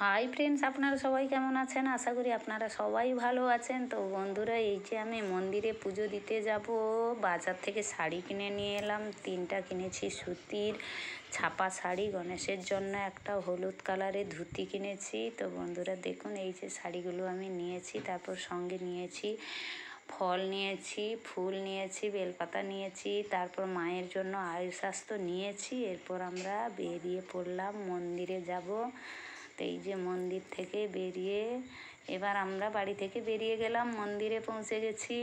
Hi friends, আপনারা সবাই কেমন আছেন? আশা করি আপনারা সবাই ভালো আছেন। তো বন্ধুরা, এই যে আমি মন্দিরে পুজো দিতে যাব, বাজার থেকে শাড়ি কিনে নিয়ে এলাম। 3টা কিনেছি সুতির ছাপা শাড়ি, গণেশের জন্য একটা হলুদ কালারের ধুতি কিনেছি। তো বন্ধুরা দেখুন, এই যে শাড়িগুলো আমি নিয়েছি। তারপর সঙ্গে নিয়েছি ফল, নিয়েছি ফুল, নিয়েছি বেলপাতা, নিয়েছি তারপর মায়ের জন্য আয়ুষাস্ত্র নিয়েছি। এরপর আমরা বেরিয়ে পড়লাম, মন্দিরে যাব। তো এই যে মন্দির থেকে বেরিয়ে এবার আমরা বাড়ি থেকে বেরিয়ে গেলাম, মন্দিরে পৌঁছে গেছি।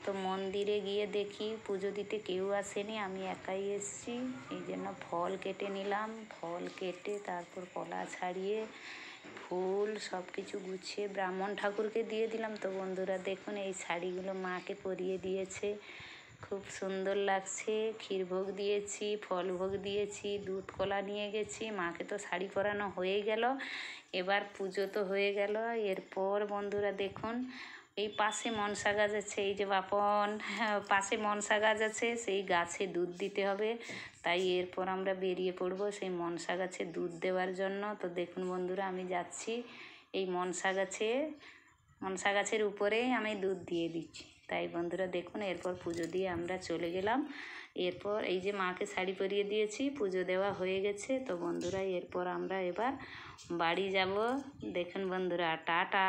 তো মন্দিরে গিয়ে দেখি পুজো দিতে কেউ আসেনি, আমি একাই এসেছি। এই জন্য ফল কেটে নিলাম, ফল কেটে তারপর কলা ছাড়িয়ে ফুল সব কিছু গুছিয়ে ব্রাহ্মণ ঠাকুরকে দিয়ে দিলাম। তো বন্ধুরা দেখুন, এই শাড়িগুলো মাকে পরিয়ে দিয়েছে, খুব সুন্দর লাগছে। ক্ষীরভোগ দিয়েছি, ফল ভোগ দিয়েছি, দুধ কলা নিয়ে গেছি। মাকে তো শাড়ি পরানো হয়েই গেল, এবার পুজো তো হয়ে গেল। এরপর বন্ধুরা দেখুন, এই পাশে মনসা গাছ আছে, এই যে বাপন পাশে মনসা গাছ আছে, সেই গাছে দুধ দিতে হবে। তাই এরপর আমরা বেরিয়ে পড়ব সেই মনসা গাছে দুধ দেওয়ার জন্য। তো দেখুন বন্ধুরা, আমি যাচ্ছি এই মনসা গাছের উপরেই আমি দুধ দিয়ে দিচ্ছি। তাই বন্ধুরা দেখুন, এরপর পুজো দিয়ে আমরা চলে গেলাম। এরপর এই যে মাকে শাড়ি পরিয়ে দিয়েছি, পুজো দেওয়া হয়ে গেছে। তো বন্ধুরা এরপর আমরা এবার বাড়ি যাব। দেখুন বন্ধুরা, টাটা।